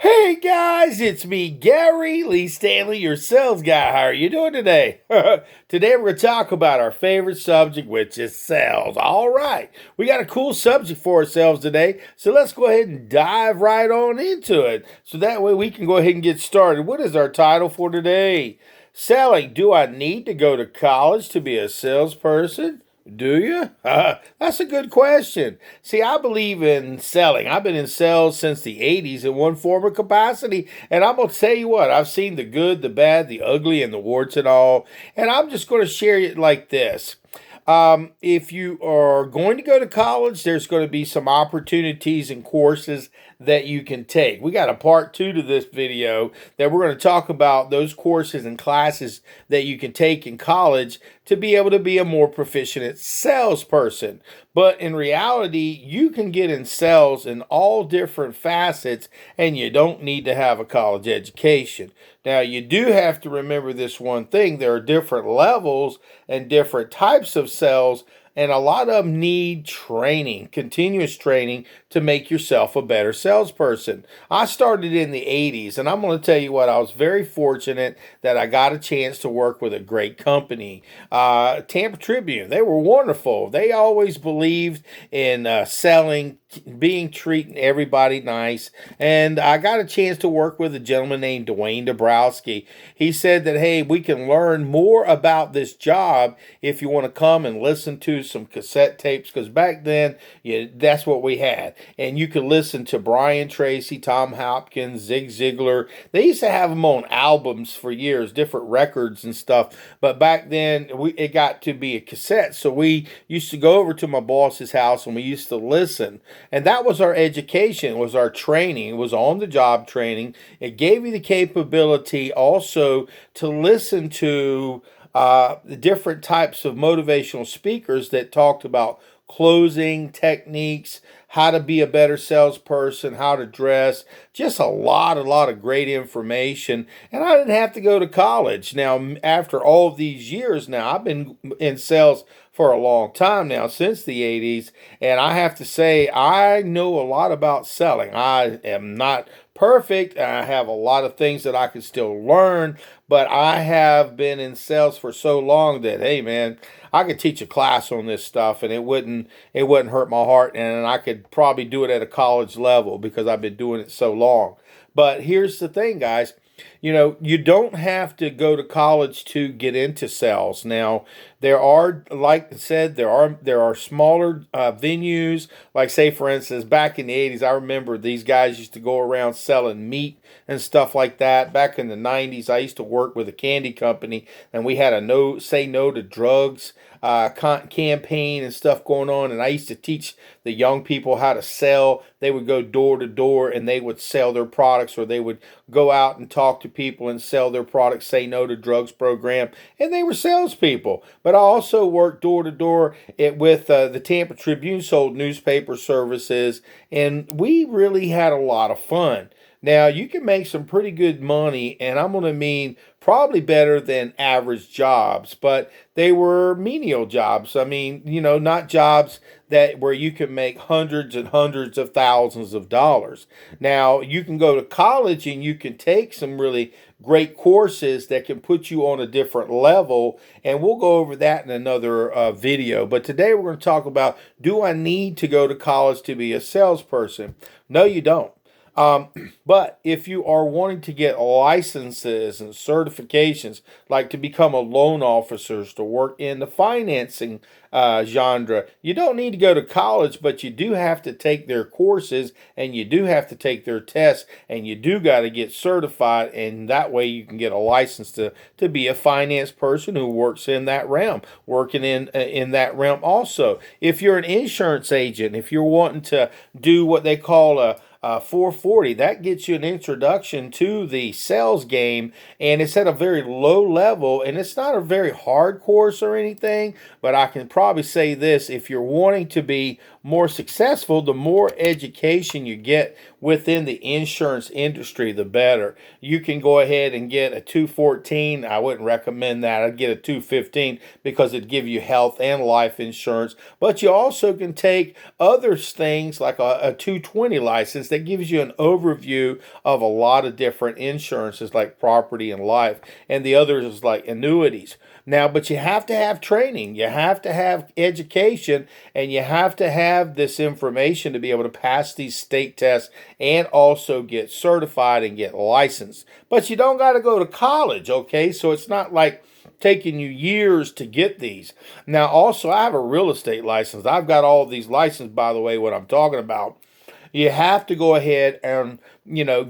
Hey guys, it's me, Gary Lee Stanley, your sales guy. How are you doing today? Today we're going to talk about our favorite subject, which is sales. All right, we got a cool subject for ourselves today, so let's go ahead and dive right on into it. So that way we can go ahead and get started. What is our title for today? Selling. Do I need to go to college to be a salesperson? Do you? That's a good question. See, I believe in selling. I've been in sales since the 80s in one form or capacity. And I'm going to tell you what, I've seen the good, the bad, the ugly, and the warts and all. And I'm just going to share it like this. If you are going to go to college, there's going to be some opportunities and courses that you can take. We got a part 2 to this video that we're going to talk about those courses and classes that you can take in college to be able to be a more proficient salesperson. But in reality, you can get in sales in all different facets and you don't need to have a college education. Now, you do have to remember this one thing. There are different levels and different types of sales, and a lot of them need training, continuous training, to make yourself a better salesperson. I started in the 80s, and I'm going to tell you what, I was very fortunate that I got a chance to work with a great company. Tampa Tribune, they were wonderful. They always believed in selling, treating everybody nice. And I got a chance to work with a gentleman named Dwayne Dabrowski. He said that, hey, we can learn more about this job if you want to come and listen to some cassette tapes, because back then, that's what we had. And you could listen to Brian Tracy, Tom Hopkins, Zig Ziglar. They used to have them on albums for years, different records and stuff. But back then, it got to be a cassette. So we used to go over to my boss's house and we used to listen. And that was our education, was our training. It was on-the-job training. It gave you the capability also to listen to the different types of motivational speakers that talked about closing techniques, how to be a better salesperson, how to dress, just a lot of great information. And I didn't have to go to college. Now, after all of these years now, I've been in sales for a long time now, since the 80s, and I have to say I know a lot about selling. I am not perfect. I have a lot of things that I can still learn, but I have been in sales for so long that, hey man, I could teach a class on this stuff and it wouldn't hurt my heart, and I could probably do it at a college level because I've been doing it so long. But here's the thing, guys. You don't have to go to college to get into sales. Now, there are, like I said, there are smaller venues. Like, say, for instance, back in the 80s, I remember these guys used to go around selling meat and stuff like that. Back in the 90s, I used to work with a candy company, and we had a say no to drugs campaign and stuff going on, and I used to teach the young people how to sell. They would go door to door and they would sell their products, or they would go out and talk to people and sell their products, say no to drugs program, and they were salespeople. But I also worked door to door with the Tampa Tribune, sold newspaper services, and we really had a lot of fun. Now, you can make some pretty good money, and I'm going to mean probably better than average jobs, but they were menial jobs. I mean, not jobs where you can make hundreds and hundreds of thousands of dollars. Now, you can go to college and you can take some really great courses that can put you on a different level, and we'll go over that in another video. But today we're going to talk about, do I need to go to college to be a salesperson? No, you don't. But if you are wanting to get licenses and certifications, like to become a loan officer, to work in the financing genre, you don't need to go to college, but you do have to take their courses and you do have to take their tests, and you do got to get certified, and that way you can get a license to be a finance person who works in that realm, working in that realm also. If you're an insurance agent, if you're wanting to do what they call a 440, that gets you an introduction to the sales game, and it's at a very low level, and it's not a very hard course or anything, but I can probably say this: if you're wanting to be more successful, the more education you get within the insurance industry, the better. You can go ahead and get a 214. I wouldn't recommend that. I'd get a 215 because it'd give you health and life insurance. But you also can take other things like a 220 license is that gives you an overview of a lot of different insurances like property and life, and the others is like annuities. Now, but you have to have training, you have to have education, and you have to have this information to be able to pass these state tests and also get certified and get licensed. But you don't got to go to college, okay? So it's not like taking you years to get these. Now, also, I have a real estate license. I've got all of these licenses, by the way, what I'm talking about. You have to go ahead and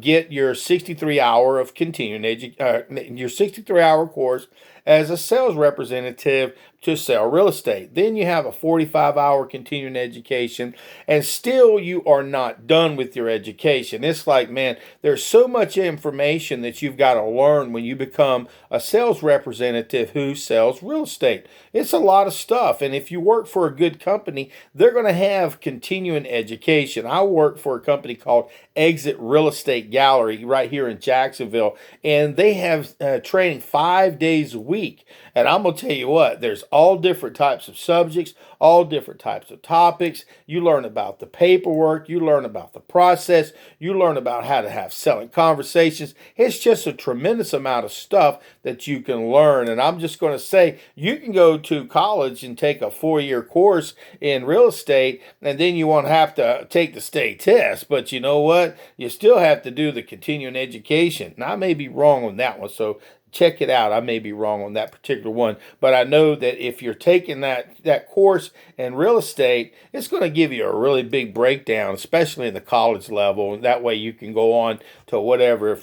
get your 63 hour of your 63 hour course as a sales representative to sell real estate. Then you have a 45-hour continuing education, and still you are not done with your education. It's like, man, there's so much information that you've got to learn when you become a sales representative who sells real estate. It's a lot of stuff, and if you work for a good company, they're going to have continuing education. I work for a company called Exit Real Estate Gallery right here in Jacksonville, and they have training 5 days a week. And I'm going to tell you what, there's all different types of subjects, all different types of topics. You learn about the paperwork, you learn about the process, you learn about how to have selling conversations. It's just a tremendous amount of stuff that you can learn. And I'm just going to say, you can go to college and take a 4-year course in real estate, and then you won't have to take the state test. But you know what? You still have to do the continuing education. Now, I may be wrong on that one, so check it out. I may be wrong on that particular one, but I know that if you're taking that course in real estate, it's going to give you a really big breakdown, especially in the college level, and that way you can go on to whatever.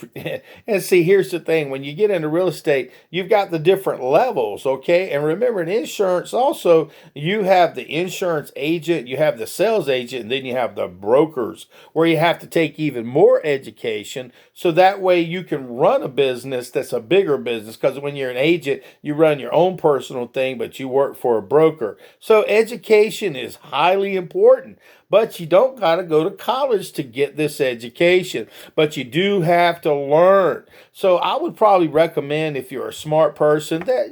And see, here's the thing: when you get into real estate, you've got the different levels, okay? And remember, in insurance, also you have the insurance agent, you have the sales agent, and then you have the brokers, where you have to take even more education, so that way you can run a business that's a bigger business. Because when you're an agent, you run your own personal thing, but you work for a broker. So education is highly important, but you don't got to go to college to get this education, but you do have to learn. So I would probably recommend, if you're a smart person, that,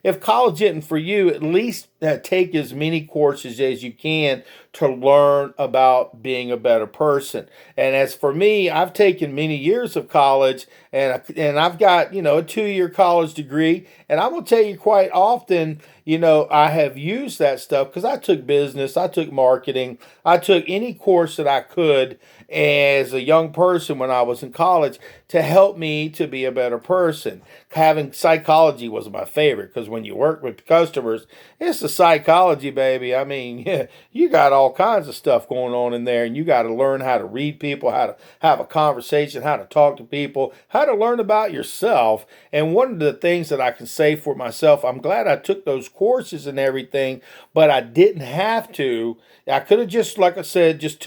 if college isn't for you, at least take as many courses as you can to learn about being a better person. And as for me, I've taken many years of college, and I've got, a 2-year college degree. And I'm going to tell you, quite often, I have used that stuff because I took business, I took marketing, I took any course that I could as a young person when I was in college to help me to be a better person. Having psychology was my favorite, because when you work with customers, it's the psychology, baby. I mean, yeah, you got all kinds of stuff going on in there, and you got to learn how to read people, how to have a conversation, how to talk to people, how to learn about yourself. And one of the things that I can say for myself, I'm glad I took those courses and everything, but I didn't have to. I could have just, like I said, just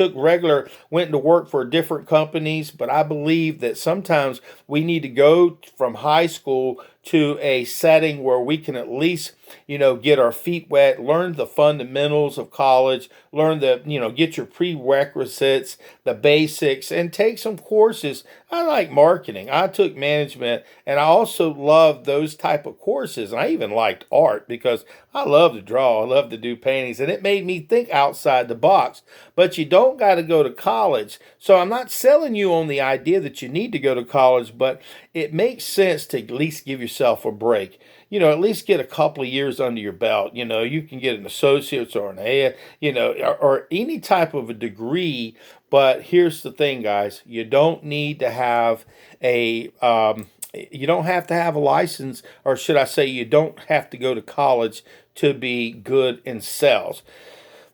went to work for different companies, but I believe that sometimes we need to go from high school to a setting where we can at least, get our feet wet, learn the fundamentals of college, get your prerequisites, the basics, and take some courses. I like marketing. I took management, and I also love those type of courses. And I even liked art because I love to draw. I love to do paintings, and it made me think outside the box. But you don't got to go to college. So I'm not selling you on the idea that you need to go to college, but it makes sense to at least give yourself a break. At least get a couple of years under your belt. You can get an associate's or an A, or any type of a degree. But here's the thing, guys: you don't need to have you don't have to have a license, or should I say, you don't have to go to college to be good in sales.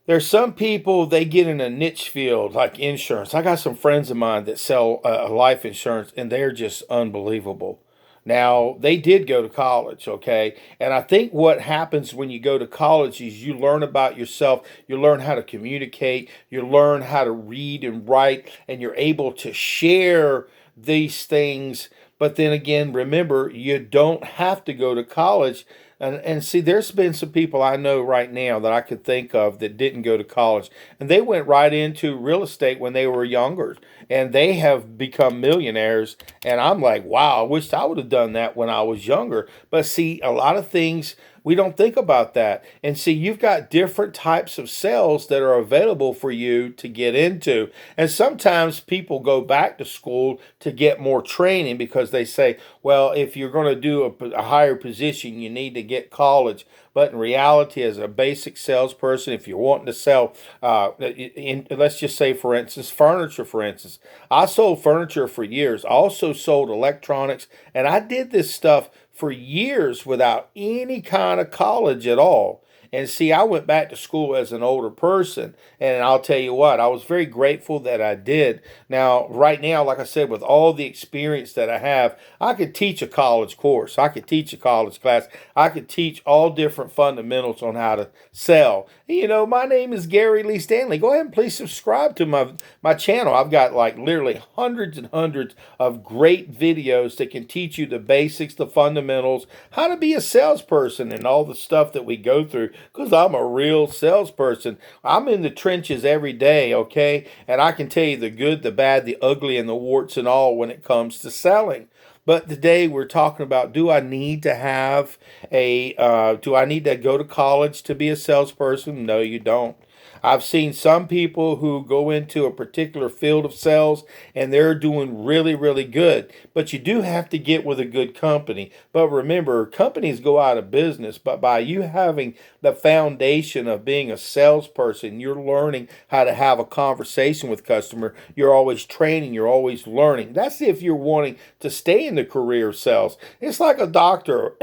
There's some people, they get in a niche field like insurance. I got some friends of mine that sell life insurance, and they're just unbelievable. Now, they did go to college, okay? And I think what happens when you go to college is you learn about yourself, you learn how to communicate, you learn how to read and write, and you're able to share these things. But then again, remember, you don't have to go to college. And see, there's been some people I know right now that I could think of that didn't go to college, and they went right into real estate when they were younger, and they have become millionaires. And I'm like, wow, I wish I would have done that when I was younger. But see, a lot of things We don't think about that. And see, you've got different types of sales that are available for you to get into. And sometimes people go back to school to get more training because they say, well, if you're going to do a higher position, you need to get college. But in reality, as a basic salesperson, if you're wanting to sell, let's just say, for instance, furniture, for instance, I sold furniture for years. I also sold electronics, and I did this stuff for years without any kind of college at all. And see, I went back to school as an older person, and I'll tell you what, I was very grateful that I did. Now, right now, like I said, with all the experience that I have, I could teach a college course. I could teach a college class. I could teach all different fundamentals on how to sell. You know, my name is Gary Lee Stanley. Go ahead and please subscribe to my channel. I've got like literally hundreds and hundreds of great videos that can teach you the basics, the fundamentals, how to be a salesperson, and all the stuff that we go through, because I'm a real salesperson. I'm in the trenches every day, okay? And I can tell you the good, the bad, the ugly, and the warts and all when it comes to selling. But today we're talking about, do I need to do I need to go to college to be a salesperson? No, you don't. I've seen some people who go into a particular field of sales and they're doing really, really good. But you do have to get with a good company. But remember, companies go out of business. But by you having the foundation of being a salesperson, you're learning how to have a conversation with customer. You're always training. You're always learning. That's if you're wanting to stay in the career of sales. It's like a doctor.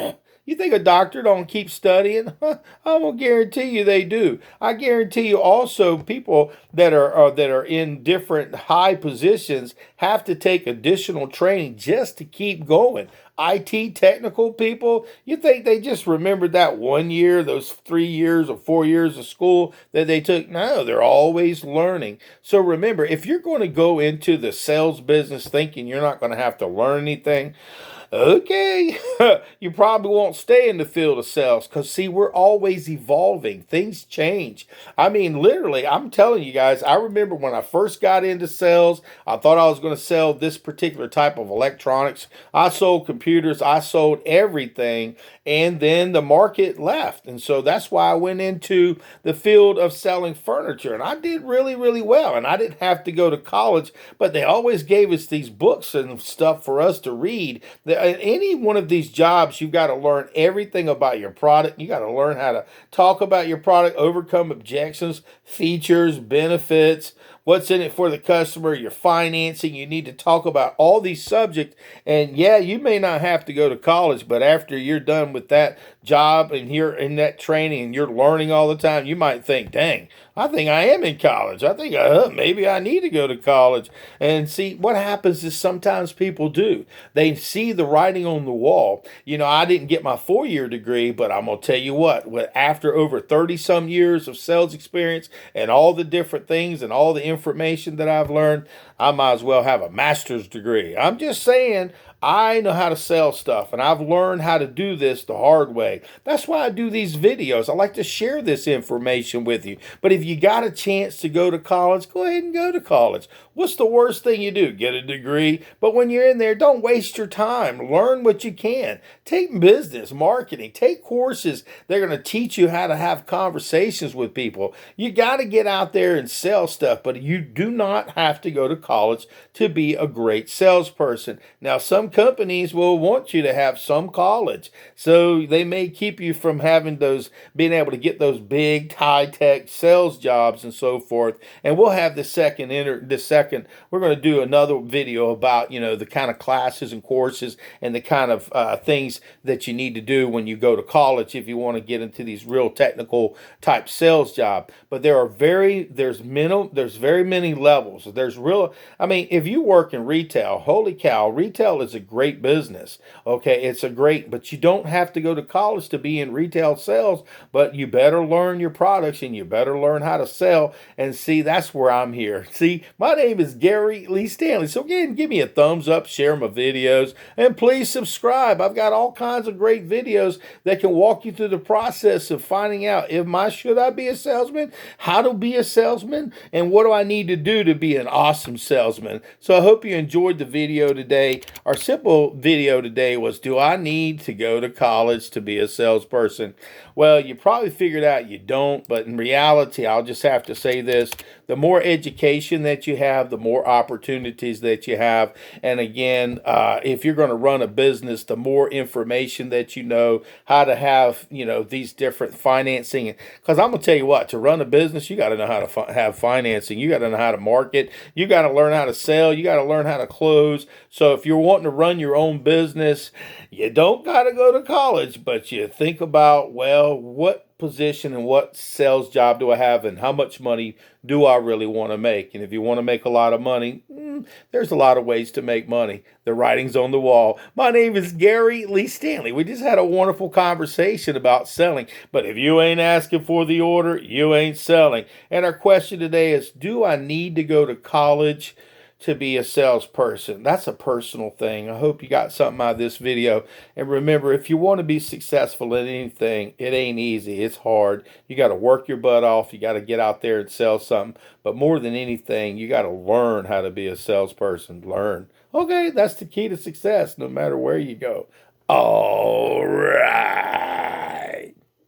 You think a doctor don't keep studying? I'm gonna guarantee you they do. I guarantee you also people that are in different high positions have to take additional training just to keep going. IT technical people, you think they just remembered that 1 year, those 3 years or 4 years of school that they took? No, they're always learning. So remember, if you're going to go into the sales business thinking you're not going to have to learn anything, okay, you probably won't stay in the field of sales because, see, we're always evolving. Things change. I mean, literally, I'm telling you guys, I remember when I first got into sales, I thought I was going to sell this particular type of electronics. I sold computers, I sold everything, and then the market left. And so that's why I went into the field of selling furniture, and I did really, really well. And I didn't have to go to college, but they always gave us these books and stuff for us to read. In any one of these jobs, you've got to learn everything about your product. You got to learn how to talk about your product, overcome objections, features, benefits, what's in it for the customer, your financing. You need to talk about all these subjects. And yeah, you may not have to go to college, but after you're done with that job and you're in that training and you're learning all the time, you might think, dang, I think I am in college. I think maybe I need to go to college. And see, what happens is sometimes people do. They see the writing on the wall. You know, I didn't get my 4-year degree, but I'm going to tell you what, after over 30 some years of sales experience and all the different things and all the information that I've learned, I might as well have a master's degree. I'm just saying, I know how to sell stuff, and I've learned how to do this the hard way. That's why I do these videos. I like to share this information with you. But if you got a chance to go to college, go ahead and go to college. What's the worst thing you do? Get a degree. But when you're in there, don't waste your time. Learn what you can. Take business, marketing, take courses. They're going to teach you how to have conversations with people. You got to get out there and sell stuff, but you do not have to go to college to be a great salesperson. Now, some companies will want you to have some college, so they may keep you from having being able to get those big high-tech sales jobs and so forth. And we'll have we're going to do another video about, you know, the kind of classes and courses and the kind of things that you need to do when you go to college if you want to get into these real technical type sales job. But there's very many levels. If you work in retail, holy cow, retail is a great business. Okay, but you don't have to go to college to be in retail sales, but you better learn your products and you better learn how to sell. And see, that's where I'm here. See, my name is Gary Lee Stanley. So again, give me a thumbs up, share my videos, and please subscribe. I've got all kinds of great videos that can walk you through the process of finding out should I be a salesman, how to be a salesman, and what do I need to do to be an awesome salesman. So I hope you enjoyed the video today. Our simple video today was, do I need to go to college to be a salesperson? Well, you probably figured out you don't, but in reality, I'll just have to say this. The more education that you have, the more opportunities that you have. And again, if you're going to run a business, the more information that you know, how to have, these different financing. Because I'm going to tell you what, to run a business, you got to know how to have financing. You got to know how to market. You got to learn how to sell. You got to learn how to close. So if you're wanting to run your own business, you don't got to go to college, but you think about, well, what position and what sales job do I have and how much money do I really want to make? And if you want to make a lot of money, there's a lot of ways to make money. The writing's on the wall. My name is Gary Lee Stanley. We just had a wonderful conversation about selling, but if you ain't asking for the order, you ain't selling. And our question today is, do I need to go to college to be a salesperson? That's a personal thing. I hope you got something out of this video. And remember, if you want to be successful in anything, it ain't easy. It's hard. You got to work your butt off. You got to get out there and sell something. But more than anything, you got to learn how to be a salesperson. Learn. Okay, that's the key to success no matter where you go. All right.